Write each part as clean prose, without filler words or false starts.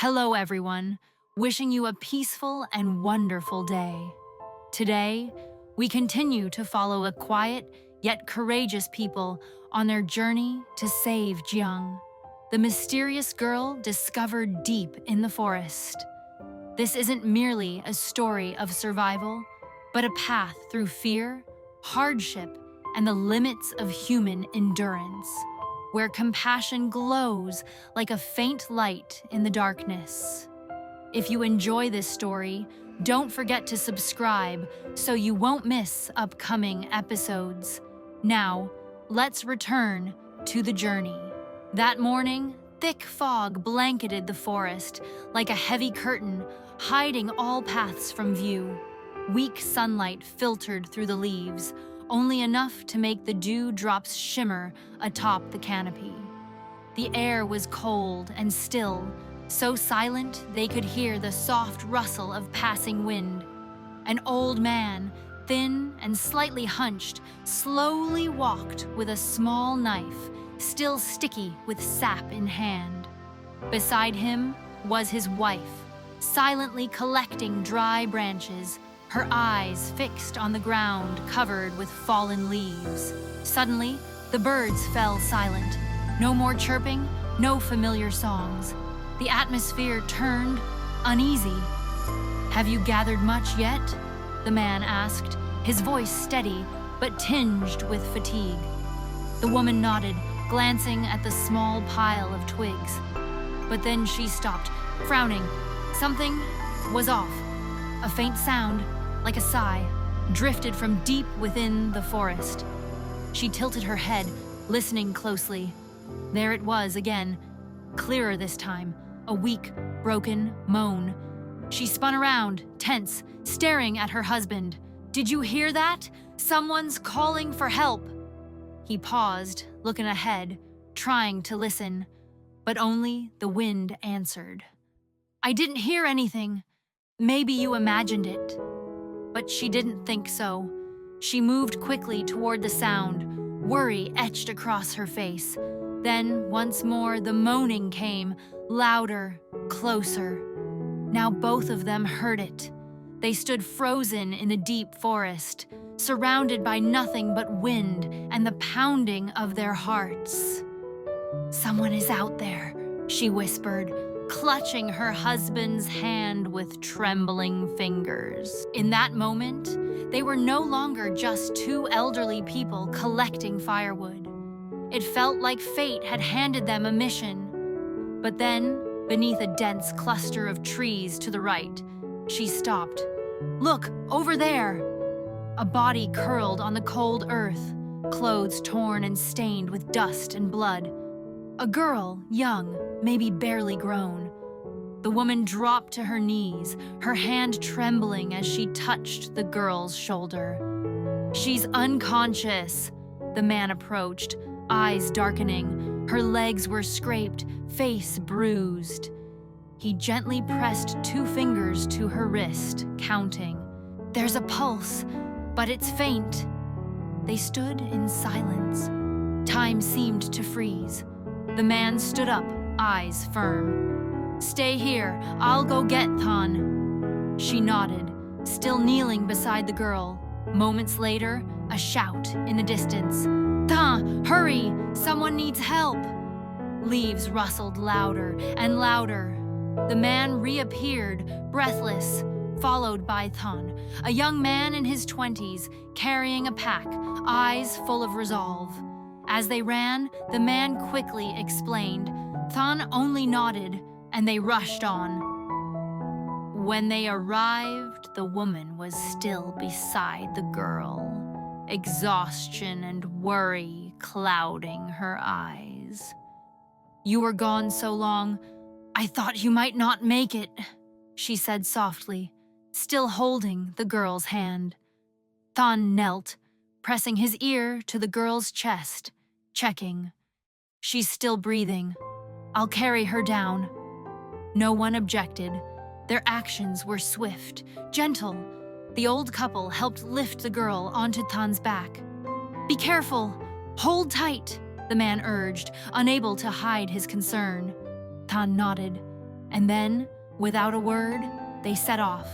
Hello, everyone. Wishing you a peaceful and wonderful day. Today, we continue to follow a quiet yet courageous people on their journey to save Giang, the mysterious girl discovered deep in the forest. This isn't merely a story of survival, but a path through fear, hardship, and the limits of human endurance, where compassion glows like a faint light in the darkness. If you enjoy this story, don't forget to subscribe so you won't miss upcoming episodes. Now, let's return to the journey. That morning, thick fog blanketed the forest like a heavy curtain, hiding all paths from view. Weak sunlight filtered through the leaves, only enough to make the dew drops shimmer atop the canopy. The air was cold and still, so silent they could hear the soft rustle of passing wind. An old man, thin and slightly hunched, slowly walked with a small knife, still sticky with sap in hand. Beside him was his wife, silently collecting dry branches, her eyes fixed on the ground covered with fallen leaves. Suddenly, the birds fell silent. No more chirping, no familiar songs. The atmosphere turned uneasy. "Have you gathered much yet?" the man asked, his voice steady but tinged with fatigue. The woman nodded, glancing at the small pile of twigs. But then she stopped, frowning. Something was off. A faint sound, like a sigh, drifted from deep within the forest. She tilted her head, listening closely. There it was again, clearer this time, a weak, broken moan. She spun around, tense, staring at her husband. "Did you hear that? Someone's calling for help." He paused, looking ahead, trying to listen, but only the wind answered. "I didn't hear anything. Maybe you imagined it." But she didn't think so. She moved quickly toward the sound, worry etched across her face. Then, once more, the moaning came, louder, closer. Now both of them heard it. They stood frozen in the deep forest, surrounded by nothing but wind and the pounding of their hearts. "Someone is out there," she whispered, clutching her husband's hand with trembling fingers. In that moment, they were no longer just two elderly people collecting firewood. It felt like fate had handed them a mission. But then, beneath a dense cluster of trees to the right, she stopped. "Look, over there!" A body curled on the cold earth, clothes torn and stained with dust and blood. A girl, young, maybe barely grown. The woman dropped to her knees, her hand trembling as she touched the girl's shoulder. "She's unconscious." The man approached, eyes darkening. Her legs were scraped, face bruised. He gently pressed 2 fingers to her wrist, counting. "There's a pulse, but it's faint." They stood in silence. Time seemed to freeze. The man stood up, eyes firm. "Stay here, I'll go get Than." She nodded, still kneeling beside the girl. Moments later, a shout in the distance. "Than, hurry! Someone needs help!" Leaves rustled louder and louder. The man reappeared, breathless, followed by Than, a young man in his 20s, carrying a pack, eyes full of resolve. As they ran, the man quickly explained. Than only nodded, and they rushed on. When they arrived, the woman was still beside the girl, exhaustion and worry clouding her eyes. "You were gone so long, I thought you might not make it," she said softly, still holding the girl's hand. Than knelt, pressing his ear to the girl's chest, checking. "She's still breathing. I'll carry her down." No one objected. Their actions were swift, gentle. The old couple helped lift the girl onto Than's back. "Be careful! Hold tight!" the man urged, unable to hide his concern. Than nodded, And then, without a word, they set off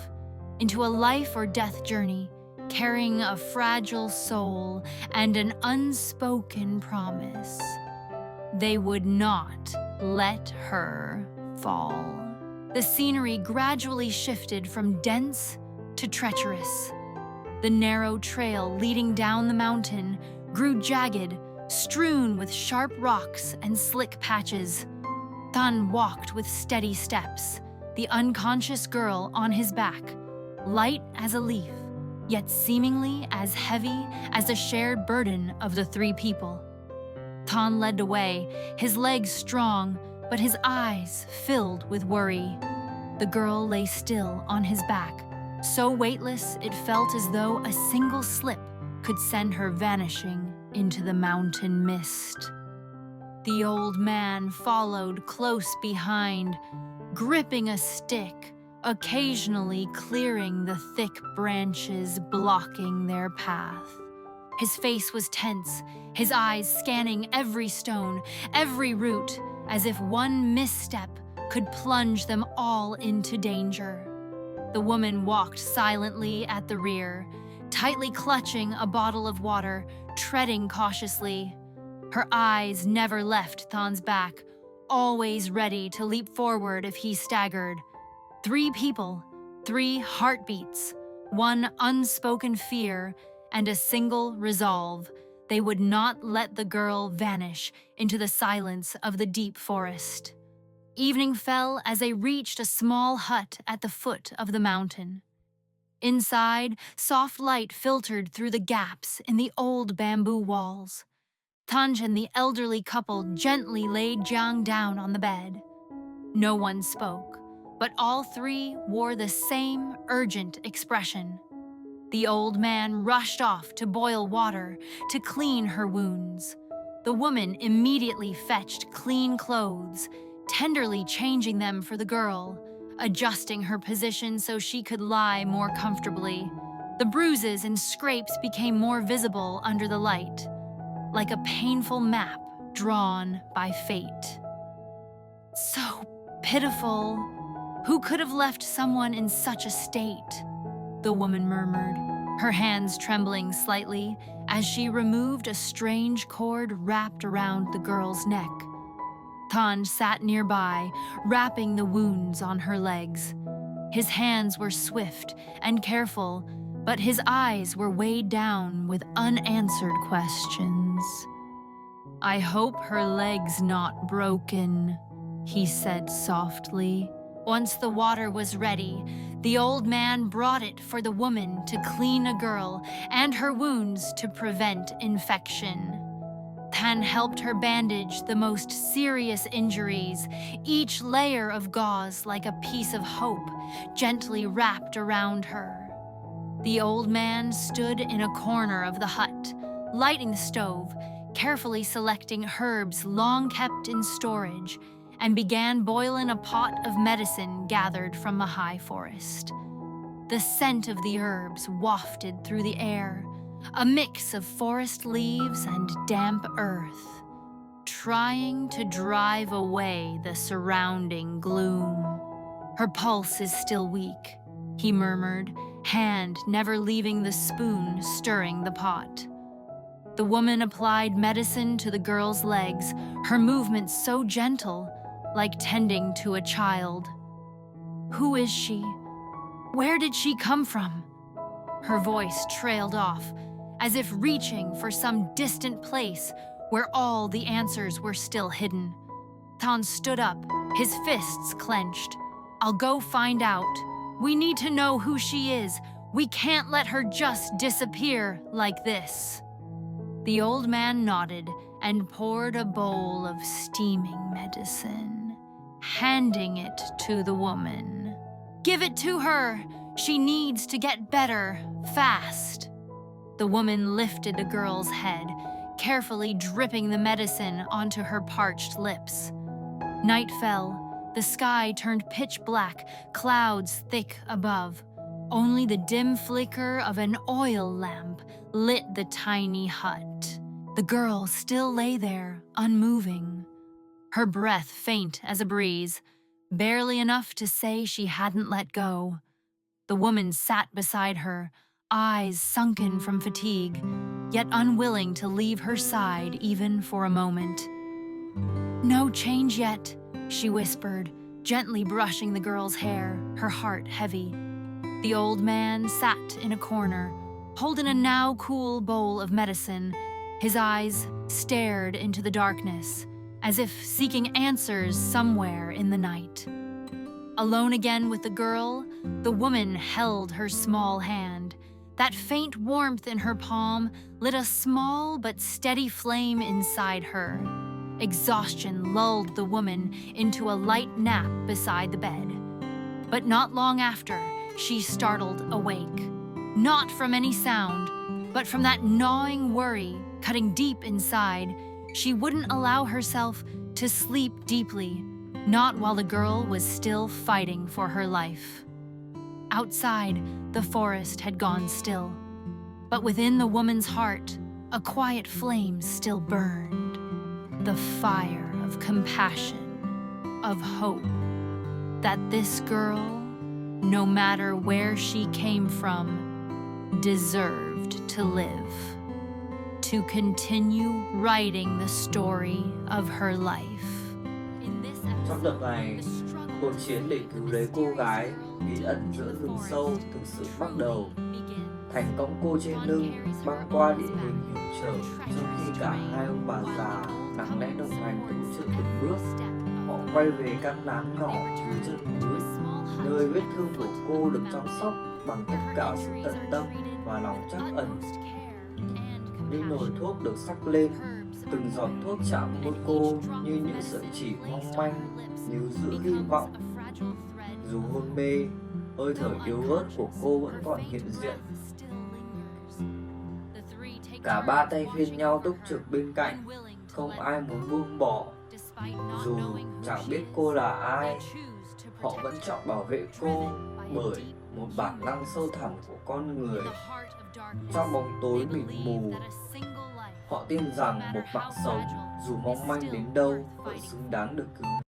into a life or death journey, carrying a fragile soul and an unspoken promise. They would not let her fall. The scenery gradually shifted from dense to treacherous. The narrow trail leading down the mountain grew jagged, strewn with sharp rocks and slick patches. Than walked with steady steps, the unconscious girl on his back, light as a leaf, yet seemingly as heavy as the shared burden of the three people. Than led the way, his legs strong, but his eyes filled with worry. The girl lay still on his back, so weightless it felt as though a single slip could send her vanishing into the mountain mist. The old man followed close behind, gripping a stick, occasionally clearing the thick branches blocking their path. His face was tense, his eyes scanning every stone, every root, as if one misstep could plunge them all into danger. The woman walked silently at the rear, tightly clutching a bottle of water, treading cautiously. Her eyes never left Than's back, always ready to leap forward if he staggered. 3 people, 3 heartbeats, 1 unspoken fear, and a single resolve. They would not let the girl vanish into the silence of the deep forest. Evening fell as they reached a small hut at the foot of the mountain. Inside, soft light filtered through the gaps in the old bamboo walls. Than and the elderly couple gently laid Giang down on the bed. No one spoke, but all 3 wore the same urgent expression. The old man rushed off to boil water to clean her wounds. The woman immediately fetched clean clothes, tenderly changing them for the girl, adjusting her position so she could lie more comfortably. The bruises and scrapes became more visible under the light, like a painful map drawn by fate. So pitiful. Who could have left someone in such a state? The woman murmured, her hands trembling slightly as she removed a strange cord wrapped around the girl's neck. Than sat nearby, wrapping the wounds on her legs. His hands were swift and careful, but his eyes were weighed down with unanswered questions. "I hope her leg's not broken," he said softly. Once the water was ready, the old man brought it for the woman to clean a girl and her wounds to prevent infection. Than helped her bandage the most serious injuries, each layer of gauze like a piece of hope gently wrapped around her. The old man stood in a corner of the hut, lighting the stove, carefully selecting herbs long kept in storage, and began boiling a pot of medicine gathered from a high forest. The scent of the herbs wafted through the air, a mix of forest leaves and damp earth, trying to drive away the surrounding gloom. "Her pulse is still weak," he murmured, hand never leaving the spoon stirring the pot. The woman applied medicine to the girl's legs, her movements so gentle, like tending to a child. "Who is she? Where did she come from?" Her voice trailed off, as if reaching for some distant place where all the answers were still hidden. Than stood up, his fists clenched. "I'll go find out. We need to know who she is. We can't let her just disappear like this." The old man nodded and poured a bowl of steaming medicine, handing it to the woman. "Give it to her. She needs to get better, fast." The woman lifted the girl's head, carefully dripping the medicine onto her parched lips. Night fell. The sky turned pitch black, clouds thick above. Only the dim flicker of an oil lamp lit the tiny hut. The girl still lay there, unmoving, her breath faint as a breeze, barely enough to say she hadn't let go. The woman sat beside her, eyes sunken from fatigue, yet unwilling to leave her side even for a moment. "No change yet," she whispered, gently brushing the girl's hair, her heart heavy. The old man sat in a corner, holding a now cool bowl of medicine. His eyes stared into the darkness, as if seeking answers somewhere in the night. Alone again with the girl, the woman held her small hand. That faint warmth in her palm lit a small but steady flame inside her. Exhaustion lulled the woman into a light nap beside the bed. But not long after, she startled awake. Not from any sound, but from that gnawing worry cutting deep inside. She wouldn't allow herself to sleep deeply, not while the girl was still fighting for her life. Outside, the forest had gone still, but within the woman's heart, a quiet flame still burned. The fire of compassion, of hope, that this girl, no matter where she came from, deserved to live, to continue writing the story of her life. Trong tập này, cuộc chiến để cứu lấy cô gái bí ẩn giữa rừng sâu thực sự bắt đầu. Thành cõng cô trên lưng băng qua địa hình hiểm trở, trong khi cả hai ông bà già nặng lẽ đồng hành từng từng bước. Họ quay về căn lán nhỏ dưới chân núi, nơi vết thương của cô được chăm sóc bằng tất cả sự tận tâm và lòng trắc ẩn. Những nồi thuốc được sắc lên, từng giọt thuốc chạm môi cô như những sợi chỉ mong manh, níu giữ hy vọng. Dù hôn mê, hơi thở yếu ớt của cô vẫn còn hiện diện. Cả ba tay phiên nhau túc trực bên cạnh, không ai muốn buông bỏ. Dù chẳng biết cô là ai, họ vẫn chọn bảo vệ cô bởi một bản năng sâu thẳm của con người. Trong bóng tối mịt mù, họ tin rằng một mạng sống dù mong manh đến đâu vẫn xứng đáng được cứu.